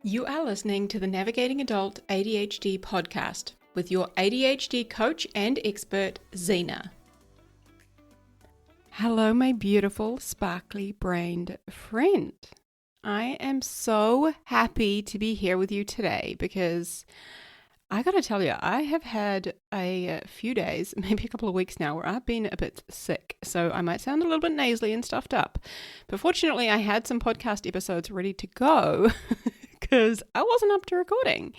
You are listening to the Navigating Adult ADHD podcast with your ADHD coach and expert, Zena. Hello, my beautiful, sparkly-brained friend. I am so happy to be here with you today because I gotta tell you, I have had a few days, maybe a couple of weeks now, where I've been a bit sick. So I might sound a little bit nasally and stuffed up. But fortunately, I had some podcast episodes ready to go because I wasn't up to recording.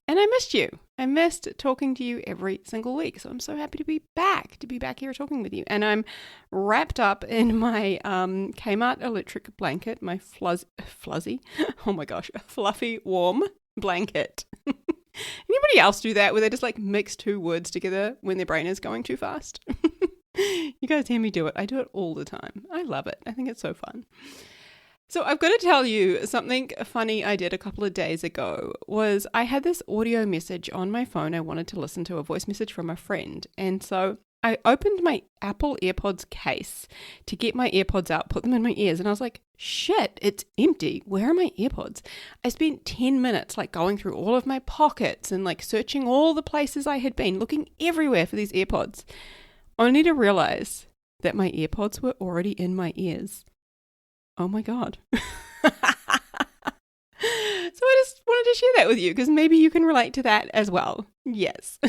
And I missed you. I missed talking to you every single week. So I'm so happy to be back here talking with you. And I'm wrapped up in my Kmart electric blanket, my fluffy, warm blanket. Anybody else do that where they just like mix two words together when their brain is going too fast? You guys hear me do it. I do it all the time. I love it. I think it's so fun. So I've got to tell you something funny I did a couple of days ago was I had this audio message on my phone. I wanted to listen to a voice message from a friend. And so I opened my Apple AirPods case to get my AirPods out, put them in my ears. And I was like, shit, it's empty. Where are my AirPods? I spent 10 minutes like going through all of my pockets and like searching all the places I had been, looking everywhere for these AirPods, only to realize that my AirPods were already in my ears. Oh my God. So I just wanted to share that with you because maybe you can relate to that as well. Yes.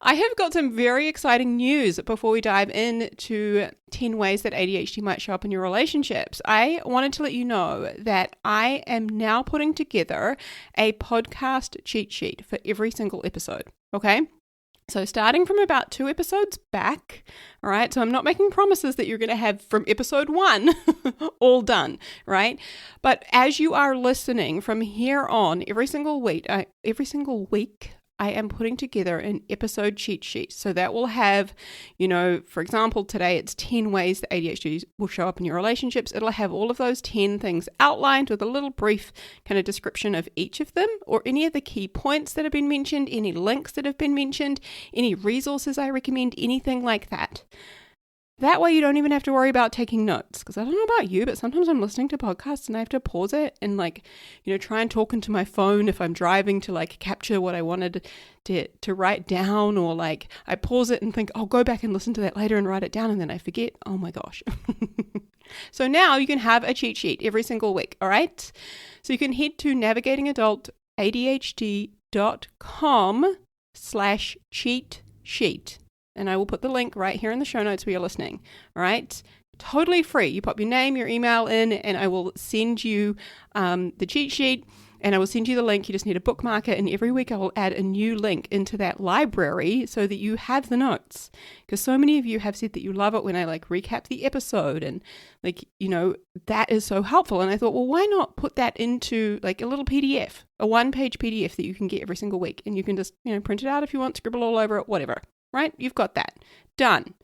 I have got some very exciting news before we dive into 10 ways that ADHD might show up in your relationships. I wanted to let you know that I am now putting together a podcast cheat sheet for every single episode. Okay? So starting from about 2 episodes back, all right, so I'm not making promises that you're going to have from episode 1 all done, right? But as you are listening from here on, every single week, I am putting together an episode cheat sheet. So that will have, for example, today it's 10 ways that ADHD will show up in your relationships. It'll have all of those 10 things outlined with a little brief kind of description of each of them or any of the key points that have been mentioned, any links that have been mentioned, any resources I recommend, anything like that. That way you don't even have to worry about taking notes. Because I don't know about you, but sometimes I'm listening to podcasts and I have to pause it and try and talk into my phone if I'm driving to capture what I wanted to write down, or I pause it and think, I'll go back and listen to that later and write it down, and then I forget. Oh my gosh. So now you can have a cheat sheet every single week. All right. So you can head to navigatingadultadhd.com/cheat sheet. And I will put the link right here in the show notes where you're listening. All right. Totally free. You pop your name, your email in, and I will send you the cheat sheet, and I will send you the link. You just need to bookmark it. And every week I will add a new link into that library so that you have the notes. Because so many of you have said that you love it when I recap the episode, and that is so helpful. And I thought, well, why not put that into a little PDF, a 1-page PDF that you can get every single week, and you can just, print it out if you want, scribble all over it, whatever. Right? You've got that. Done.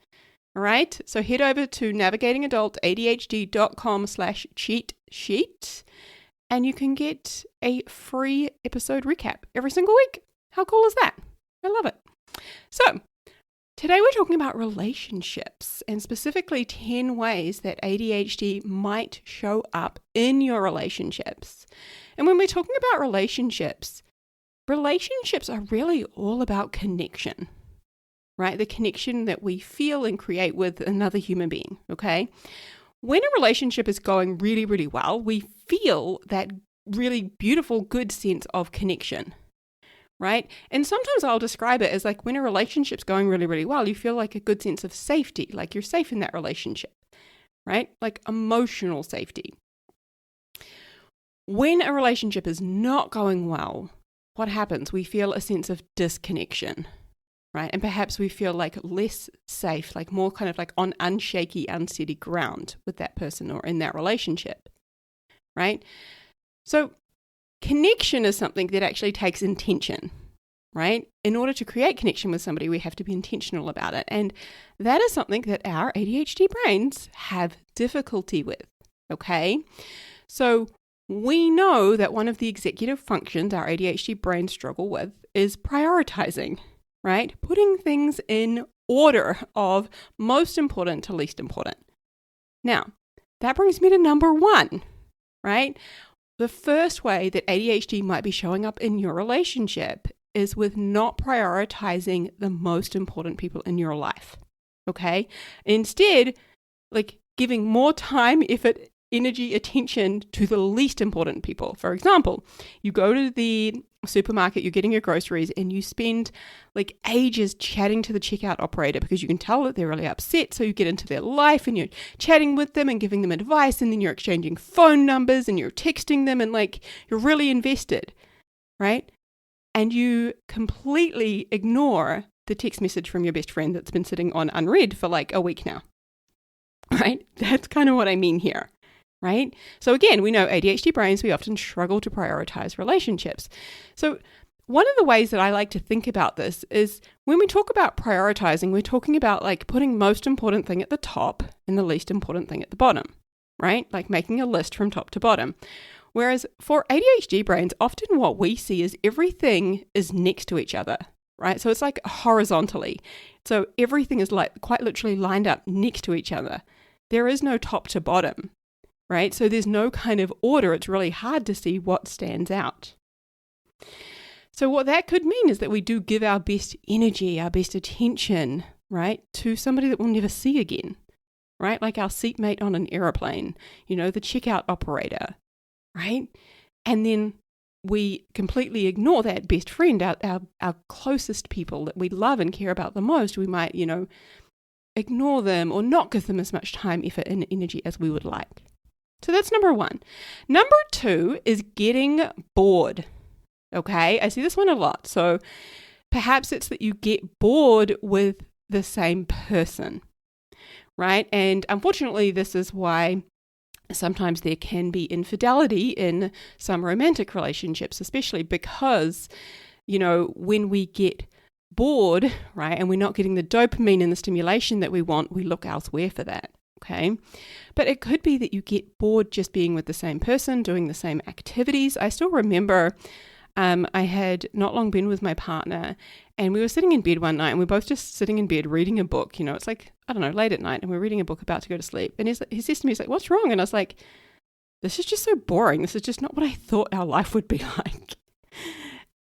All right. So head over to navigatingadultadhd.com/cheat sheet and you can get a free episode recap every single week. How cool is that? I love it. So today we're talking about relationships, and specifically 10 ways that ADHD might show up in your relationships. And when we're talking about relationships are really all about connection. Right? The connection that we feel and create with another human being, okay? When a relationship is going really, really well, we feel that really beautiful, good sense of connection, right? And sometimes I'll describe it as when a relationship's going really, really well, you feel a good sense of safety, you're safe in that relationship, right? Emotional safety. When a relationship is not going well, what happens? We feel a sense of disconnection. Right? And perhaps we feel less safe, more kind of on unshaky, unsteady ground with that person or in that relationship, right? So connection is something that actually takes intention, right? In order to create connection with somebody, we have to be intentional about it. And that is something that our ADHD brains have difficulty with, okay? So we know that one of the executive functions our ADHD brains struggle with is prioritizing, right? Putting things in order of most important to least important. Now, that brings me to number 1, right? the first way that ADHD might be showing up in your relationship is with not prioritizing the most important people in your life. Okay? Instead, like giving more time, effort, energy, attention to the least important people. For example, you go to the supermarket, you're getting your groceries, and you spend like ages chatting to the checkout operator because you can tell that they're really upset. So you get into their life and you're chatting with them and giving them advice, and then you're exchanging phone numbers and you're texting them, and like you're really invested, right? And you completely ignore the text message from your best friend that's been sitting on unread for like a week now, right? That's kind of what I mean here. Right? So again, we know ADHD brains, we often struggle to prioritize relationships. So one of the ways that I like to think about this is when we talk about prioritizing, we're talking about like putting most important thing at the top and the least important thing at the bottom, right? Like making a list from top to bottom. Whereas for ADHD brains, often what we see is everything is next to each other, right? So it's like horizontally. So everything is like quite literally lined up next to each other. There is no top to bottom. Right? So there's no kind of order. It's really hard to see what stands out. So what that could mean is that we do give our best energy, our best attention, right, to somebody that we'll never see again, right? Like our seatmate on an airplane, the checkout operator, right? And then we completely ignore that best friend, our closest people that we love and care about the most. We might, ignore them or not give them as much time, effort, and energy as we would like. So that's number one. Number two is getting bored. Okay, I see this one a lot. So perhaps it's that you get bored with the same person, right? And unfortunately, this is why sometimes there can be infidelity in some romantic relationships, especially because, when we get bored, right, and we're not getting the dopamine and the stimulation that we want, we look elsewhere for that. Okay. But it could be that you get bored just being with the same person, doing the same activities. I still remember I had not long been with my partner, and we were sitting in bed one night, and we were both just sitting in bed reading a book. It's like, I don't know, late at night, and we're reading a book about to go to sleep. And he says to me, he's like, "What's wrong?" And I was like, "This is just so boring. This is just not what I thought our life would be like."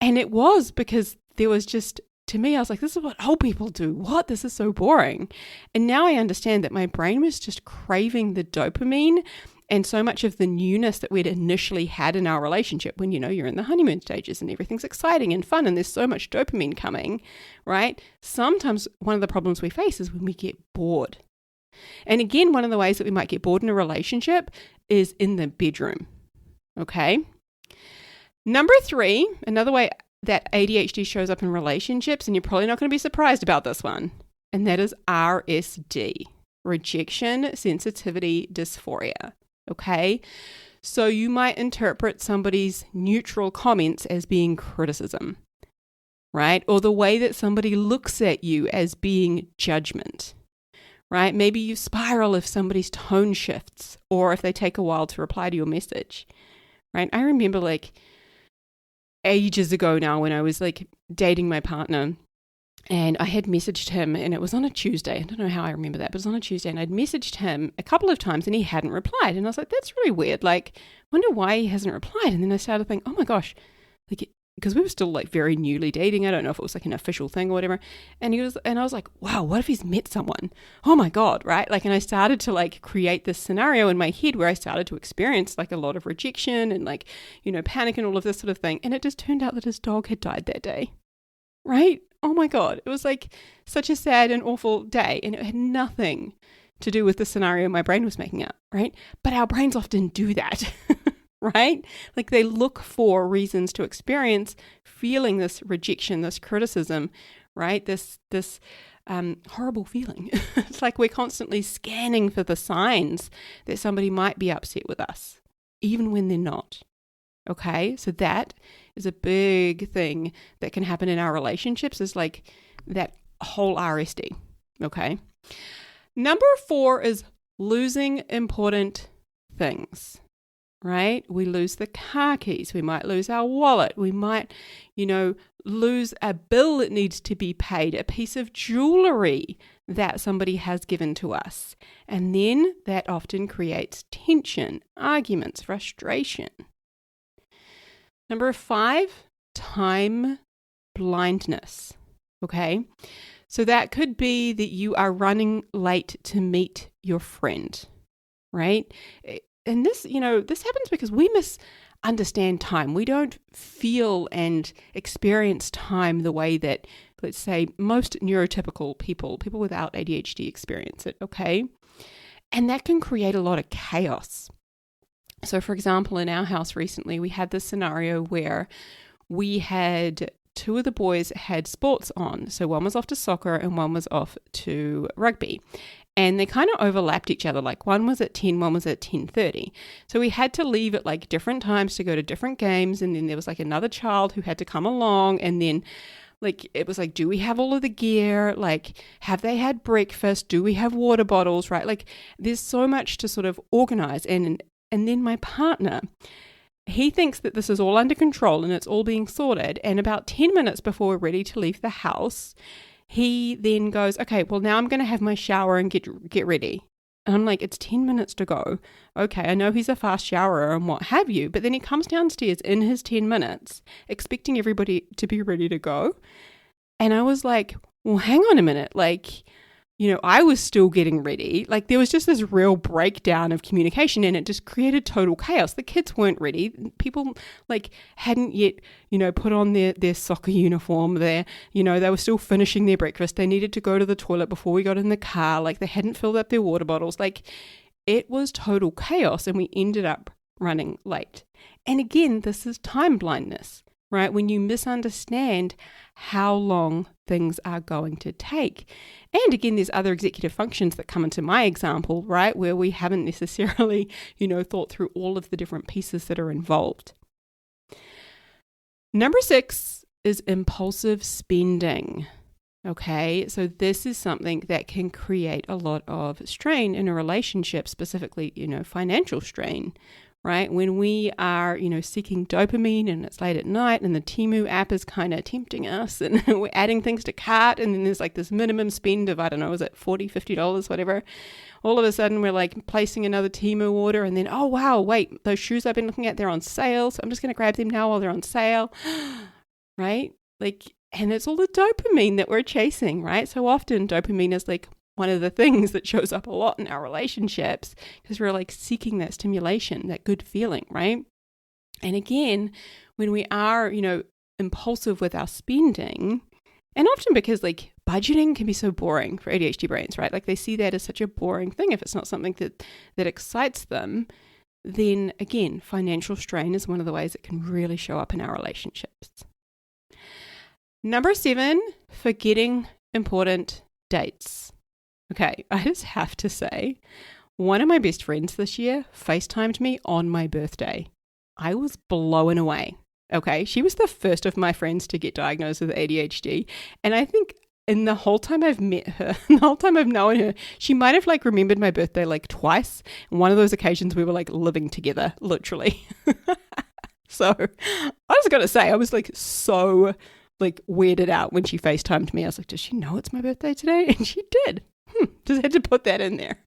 And it was because there was just, to me, I was like, this is what old people do. What? This is so boring. And now I understand that my brain was just craving the dopamine and so much of the newness that we'd initially had in our relationship when, you're in the honeymoon stages and everything's exciting and fun and there's so much dopamine coming, right? Sometimes one of the problems we face is when we get bored. And again, one of the ways that we might get bored in a relationship is in the bedroom. Okay. Number three, another way that ADHD shows up in relationships, and you're probably not going to be surprised about this one, and that is RSD, rejection sensitivity dysphoria. Okay, so you might interpret somebody's neutral comments as being criticism, right? Or the way that somebody looks at you as being judgment, right? Maybe you spiral if somebody's tone shifts or if they take a while to reply to your message, right? I remember like ages ago now when I was like dating my partner, and I had messaged him, and it was on a Tuesday. I don't know how I remember that, but it was on a Tuesday, and I'd messaged him a couple of times and he hadn't replied. And I was like, that's really weird. Like, I wonder why he hasn't replied. And then I started thinking, oh my gosh, like, because we were still like very newly dating. I don't know if it was like an official thing or whatever. And I was like, wow, what if he's met someone? Oh my God, right? Like, and I started to like create this scenario in my head where I started to experience like a lot of rejection and like, panic and all of this sort of thing. And it just turned out that his dog had died that day, right? Oh my God. It was like such a sad and awful day, and it had nothing to do with the scenario my brain was making up, right? But our brains often do that, right? Like they look for reasons to experience feeling this rejection, this criticism, right? This horrible feeling. It's like we're constantly scanning for the signs that somebody might be upset with us, even when they're not. Okay, so that is a big thing that can happen in our relationships, is like that whole RSD. Okay. Number 4 is losing important things, right? We lose the car keys. We might lose our wallet. We might, lose a bill that needs to be paid, a piece of jewelry that somebody has given to us. And then that often creates tension, arguments, frustration. Number 5, time blindness. Okay. So that could be that you are running late to meet your friend, right? And this happens because we misunderstand time. We don't feel and experience time the way that, let's say, most neurotypical people without ADHD experience it, okay? And that can create a lot of chaos. So, for example, in our house recently, we had this scenario where we had two of the boys had sports on. So one was off to soccer and one was off to rugby. And they kind of overlapped each other. Like one was at 10, one was at 10:30. So we had to leave at like different times to go to different games. And then there was like another child who had to come along. And then like it was like, do we have all of the gear? Like, have they had breakfast? Do we have water bottles? Right? Like there's so much to sort of organize. And then my partner, he thinks that this is all under control and it's all being sorted. And about 10 minutes before we're ready to leave the house, he then goes, okay, well, now I'm going to have my shower and get ready. And I'm like, it's 10 minutes to go. Okay, I know he's a fast showerer and what have you. But then he comes downstairs in his 10 minutes, expecting everybody to be ready to go. And I was like, well, hang on a minute. Like, I was still getting ready. Like there was just this real breakdown of communication and it just created total chaos. The kids weren't ready. People like hadn't yet, put on their soccer uniform. They were still finishing their breakfast. They needed to go to the toilet before we got in the car. Like they hadn't filled up their water bottles. Like it was total chaos and we ended up running late. And again, this is time blindness, right? When you misunderstand how long things are going to take. And again, there's other executive functions that come into my example, right? Where we haven't necessarily, thought through all of the different pieces that are involved. Number 6 is impulsive spending. Okay, so this is something that can create a lot of strain in a relationship, specifically, financial strain, right? When we are, seeking dopamine and it's late at night and the Temu app is kind of tempting us and we're adding things to cart and then there's like this minimum spend of, I don't know, is it $40, $50, whatever. All of a sudden we're like placing another Temu order and then, oh, wow, wait, those shoes I've been looking at, they're on sale. So I'm just going to grab them now while they're on sale, right? Like, and it's all the dopamine that we're chasing, right? So often dopamine is like one of the things that shows up a lot in our relationships because we're like seeking that stimulation, that good feeling, right? And again, when we are, impulsive with our spending, and often because like budgeting can be so boring for ADHD brains, right? Like they see that as such a boring thing. If it's not something that excites them, then again, financial strain is one of the ways it can really show up in our relationships. Number 7, forgetting important dates. Okay, I just have to say, one of my best friends this year FaceTimed me on my birthday. I was blown away. Okay, she was the first of my friends to get diagnosed with ADHD. And I think in the whole time I've met her, the whole time I've known her, she might have like remembered my birthday like twice. And one of those occasions we were like living together, literally. So I was going to say, I was like so like weirded out when she FaceTimed me. I was like, does she know it's my birthday today? And she did. Just had to put that in there.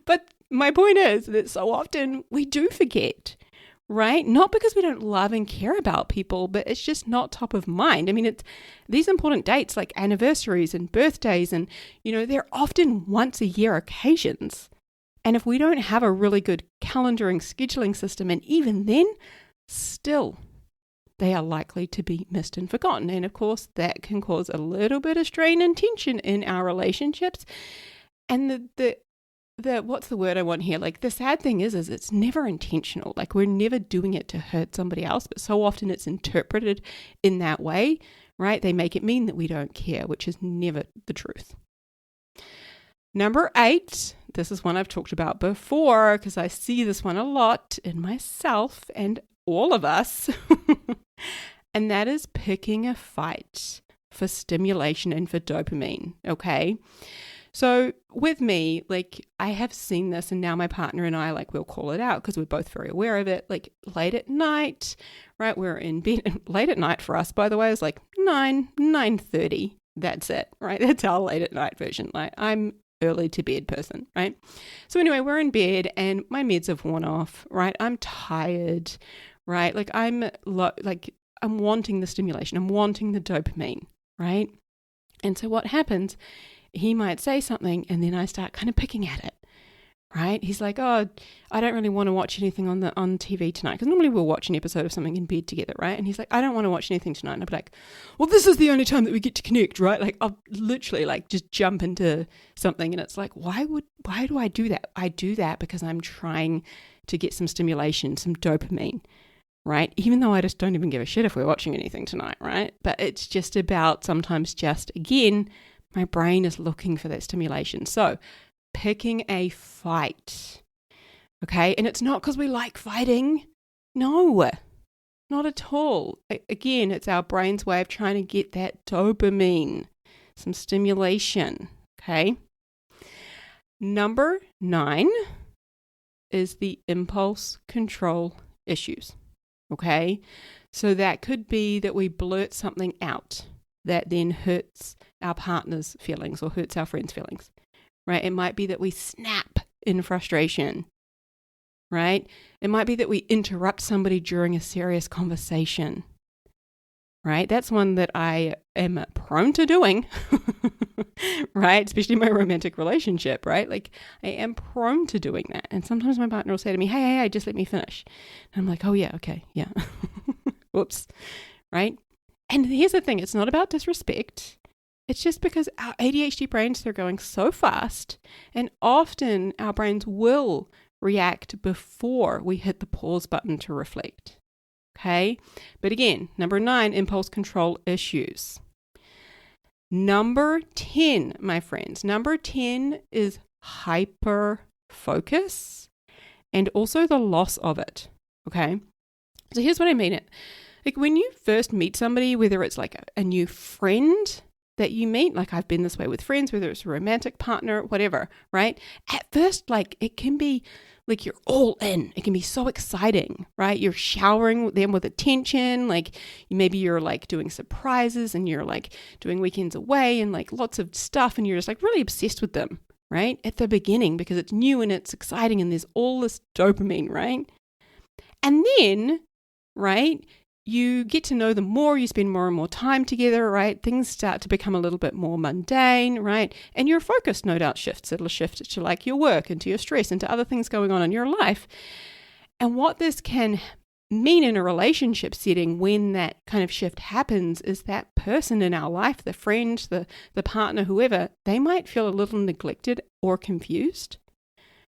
But my point is that so often we do forget, right? Not because we don't love and care about people, but it's just not top of mind. I mean, it's these important dates like anniversaries and birthdays and, they're often once a year occasions. And if we don't have a really good calendaring, scheduling system, and even then, still, they are likely to be missed and forgotten. And of course, that can cause a little bit of strain and tension in our relationships. And the what's the word I want here? Like the sad thing is it's never intentional. Like we're never doing it to hurt somebody else, but so often it's interpreted in that way, right? They make it mean that we don't care, which is never the truth. Number 8, this is one I've talked about before because I see this one a lot in myself and all of us. And that is picking a fight for stimulation and for dopamine. Okay. So with me, like I have seen this and now my partner and I, like we'll call it out because we're both very aware of it. Like late at night, right? We're in bed. Late at night for us, by the way, is like 9:30. That's it, right? That's our late at night version. Like I'm early to bed person, right? So anyway, we're in bed and my meds have worn off, right? I'm tired, right? Like I'm wanting the stimulation. I'm wanting the dopamine, right? And so what happens, he might say something and then I start kind of picking at it, right? He's like, oh, I don't really want to watch anything on TV tonight. Because normally we'll watch an episode of something in bed together, right? And he's like, I don't want to watch anything tonight. And I'll be like, well, this is the only time that we get to connect, right? Like I'll literally like just jump into something and it's like, why do I do that? I do that because I'm trying to get some stimulation, some dopamine, right? Even though I just don't even give a shit if we're watching anything tonight, right? But it's just about sometimes just, again, my brain is looking for that stimulation. So picking a fight, okay? And it's not because we like fighting. No, not at all. Again, it's our brain's way of trying to get that dopamine, some stimulation, okay? Number 9 is the impulse control issues, okay? So that could be that we blurt something out that then hurts our partner's feelings or hurts our friend's feelings, right? It might be that we snap in frustration, right? It might be that we interrupt somebody during a serious conversation, right? That's one that I am prone to doing, right? Especially in my romantic relationship, right? Like I am prone to doing that. And sometimes my partner will say to me, hey, just let me finish. And I'm like, oh yeah, okay, yeah. Whoops, right? And here's the thing, it's not about disrespect. It's just because our ADHD brains, they're going so fast, and often our brains will react before we hit the pause button to reflect. Okay? But again, number 9, impulse control issues. Number 10, my friends, number 10 is hyper focus and also the loss of it. Okay? So here's what I mean. Like when you first meet somebody, whether it's like a new friend that you meet, like I've been this way with friends, whether it's a romantic partner, whatever, right? At first, like it can be like you're all in. It can be so exciting, right? You're showering them with attention. Like maybe you're like doing surprises and you're like doing weekends away and like lots of stuff and you're just like really obsessed with them, right? At the beginning because it's new and it's exciting and there's all this dopamine, right? And then, right, you get to know them more, you spend more and more time together, right? Things start to become a little bit more mundane, right? And your focus no doubt shifts. It'll shift to like your work and to your stress and to other things going on in your life. And what this can mean in a relationship setting when that kind of shift happens is that person in our life, the friend, the partner, whoever, they might feel a little neglected or confused,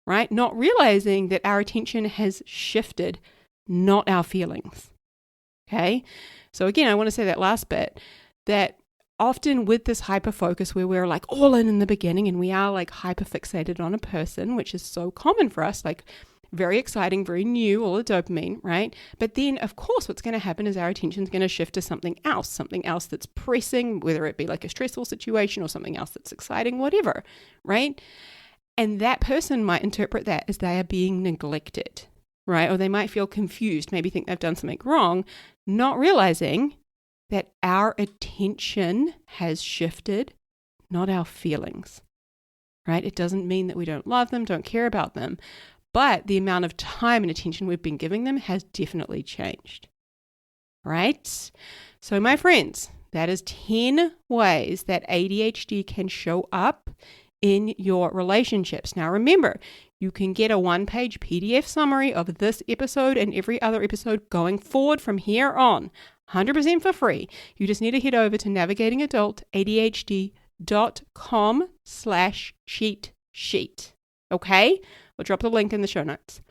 right? Not realizing that our attention has shifted, not our feelings. Okay, so again, I want to say that last bit, that often with this hyper focus where we're like all in the beginning and we are like hyper fixated on a person, which is so common for us, like very exciting, very new, all the dopamine, right? But then of course what's going to happen is our attention is going to shift to something else that's pressing, whether it be like a stressful situation or something else that's exciting, whatever, right? And that person might interpret that as they are being neglected, right? Or they might feel confused, maybe think they've done something wrong, not realizing that our attention has shifted, not our feelings, right? It doesn't mean that we don't love them, don't care about them, but the amount of time and attention we've been giving them has definitely changed, right? So my friends, that is 10 ways that ADHD can show up in your relationships. Now remember, you can get a 1-page PDF summary of this episode and every other episode going forward from here on, 100% for free. You just need to head over to navigatingadultadhd.com/cheat sheet. Okay? We'll drop the link in the show notes.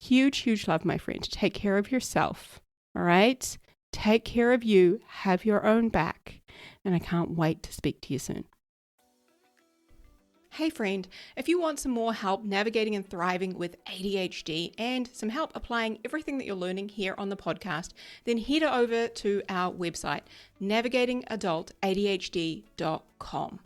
Huge, huge love, my friend. Take care of yourself. All right? Take care of you. Have your own back. And I can't wait to speak to you soon. Hey friend, if you want some more help navigating and thriving with ADHD and some help applying everything that you're learning here on the podcast, then head over to our website, navigatingadultadhd.com.